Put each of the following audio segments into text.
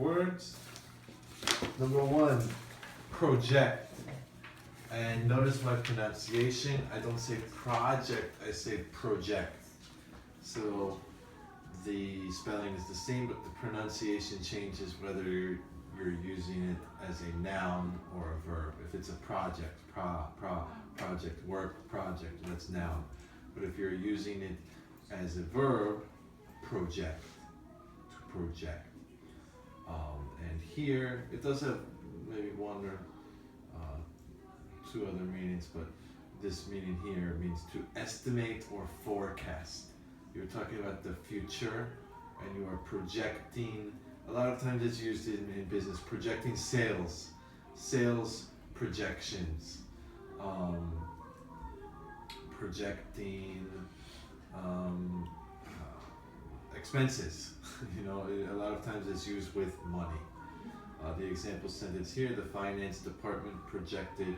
words. Number one, project. And notice my pronunciation. I don't say project, I say project. So the spelling is the same, but the pronunciation changes whether you're using it as a noun or a verb. If it's a project, project, work, project, that's noun. But if you're using it as a verb, project, to project. And here, it does have maybe one or two other meanings, but this meaning here means to estimate or forecast. You're talking about the future and you are projecting. A lot of times it's used in business, projecting sales projections, projecting expenses. A lot of times it's used with money. The example sentence here, the finance department projected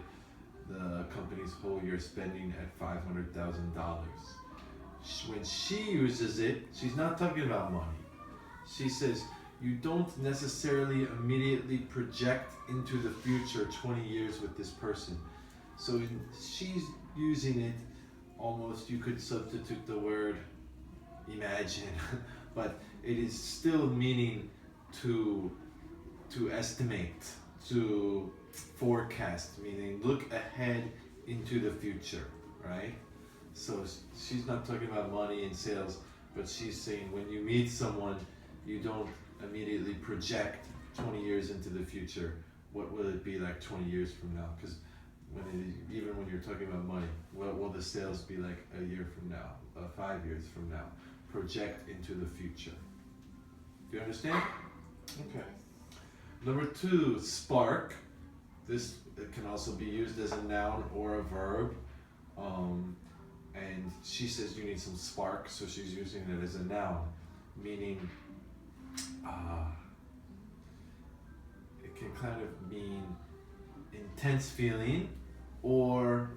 the company's whole year spending at $500,000. When she uses it, she's not talking about money. She says, you don't necessarily immediately project into the future 20 years with this person. So she's using it almost, you could substitute the word imagine, but it is still meaning to estimate, to forecast, meaning look ahead into the future, right? So she's not talking about money and sales, but she's saying when you meet someone, you don't immediately project 20 years into the future. What will it be like 20 years from now? Because even when you're talking about money, what will the sales be like a year from now, 5 years from now? Project into the future. Do you understand? Okay. Number two, spark. This can also be used as a noun or a verb. And she says you need some spark, so she's using it as a noun, meaning it can kind of mean intense feeling or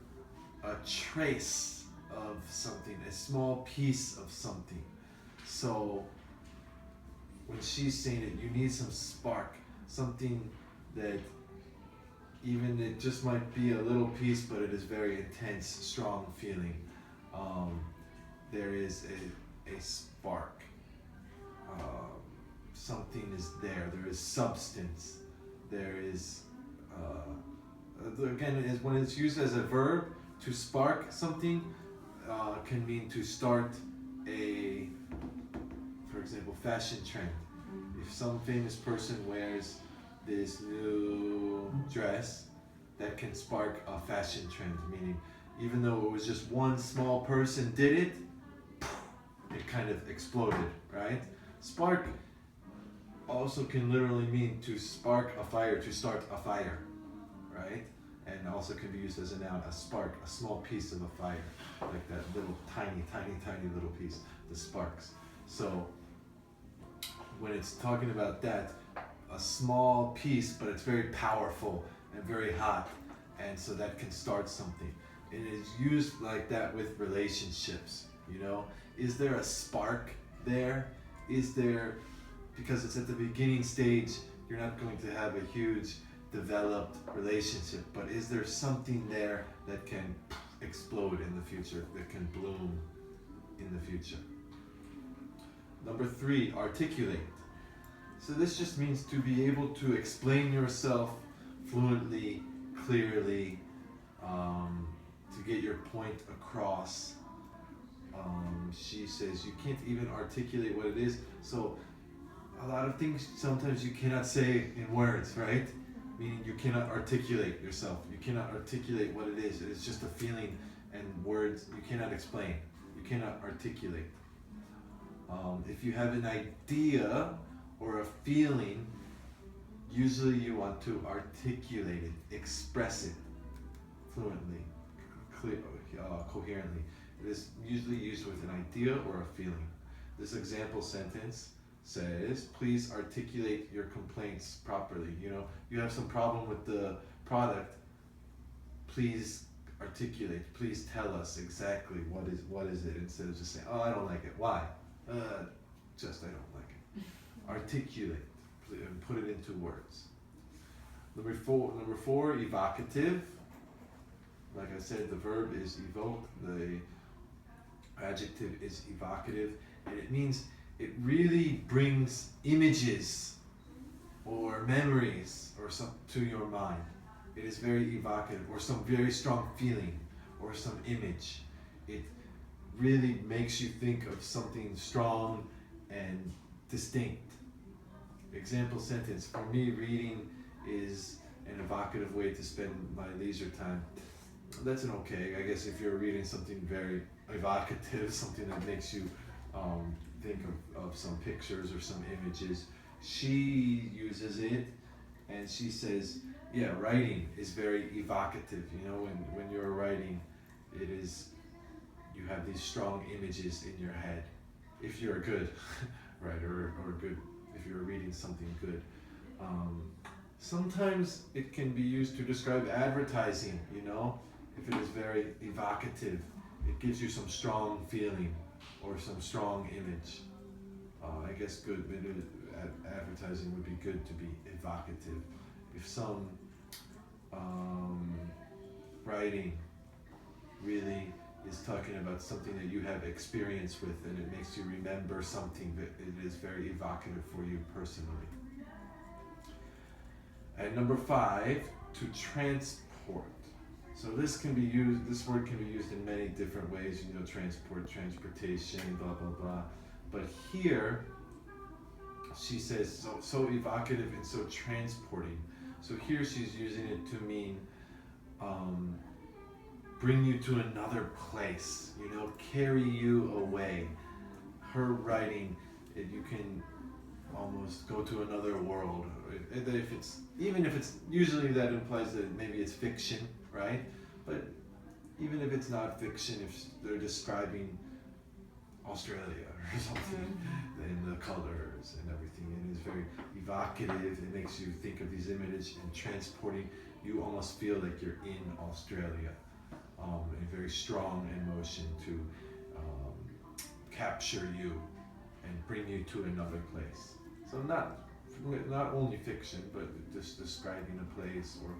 a trace of something, a small piece of something. So when she's saying it, you need some spark, something that even it just might be a little piece, but it is very intense, strong feeling. There is a spark. Something is there. There is substance. There is, again, when it's used as a verb, to spark something can mean to start a, for example, fashion trend. If some famous person wears this new dress, that can spark a fashion trend, meaning even though it was just one small person did it, it kind of exploded, right? Spark also can literally mean to spark a fire, to start a fire, right? And also can be used as a noun, a spark, a small piece of a fire, like that little tiny little piece, the sparks. So when it's talking about that, a small piece, but it's very powerful and very hot, and so that can start something. And it is used like that with relationships, Is there a spark there? Is there, because it's at the beginning stage, you're not going to have a huge developed relationship, but is there something there that can explode in the future, that can bloom in the future? Number three, articulate. So this just means to be able to explain yourself fluently, clearly, to get your point across. She says you can't even articulate what it is. So a lot of things sometimes you cannot say in words, right? Meaning you cannot articulate yourself. You cannot articulate what it is. It's just a feeling, and words you cannot explain. You cannot articulate. If you have an idea or a feeling, usually you want to articulate it, express it fluently, coherently. It is usually used with an idea or a feeling. This example sentence says, please articulate your complaints properly. You have some problem with the product, please articulate, please tell us exactly what is it, instead of just saying, oh, I don't like it. Why? I don't like it. Articulate, and put it into words. Number four, evocative. Like I said, the verb is evoke, the adjective is evocative, and it means it really brings images or memories or some to your mind. It is very evocative, or some very strong feeling, or some image. It really makes you think of something strong and distinct. Example sentence, for me, reading is an evocative way to spend my leisure time. That's an okay, I guess, if you're reading something very evocative, something that makes you think of some pictures or some images. She uses it and she says, yeah, writing is very evocative. You know, when you're writing, it is, you have these strong images in your head. If you're good, right, or good, if you're reading something good. Sometimes it can be used to describe advertising, you know, if it is very evocative, it gives you some strong feeling or some strong image. I guess good advertising would be good to be evocative. If some writing really is talking about something that you have experience with and it makes you remember something, that it is very evocative for you personally. And number 5, to transport. So this word can be used in many different ways, you know, transport, transportation, blah, blah, blah. But here, she says, so evocative and so transporting. So here she's using it to mean bring you to another place, you know, carry you away. Her writing, you can almost go to another world. Even if it's, usually that implies that maybe it's fiction, right? But even if it's not fiction, if they're describing Australia or something, and the colors and everything, and it's very evocative, it makes you think of these images and transporting, you almost feel like you're in Australia. A very strong emotion to capture you and bring you to another place. So not only fiction, but just describing a place or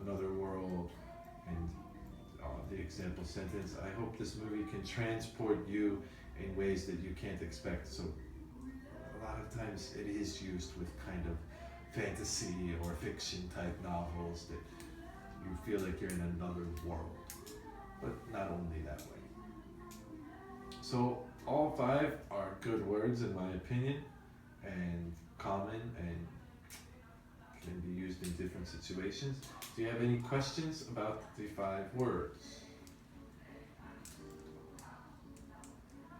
another world. And the example sentence, I hope this movie can transport you in ways that you can't expect. So a lot of times it is used with kind of fantasy or fiction type novels that you feel like you're in another world, but not only that way. So all 5 are good words in my opinion, and common, and can be used in different situations. Do you have any questions about the 5 words?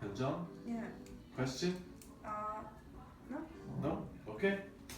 Hyunjung? Yeah. Question? No. No? Okay.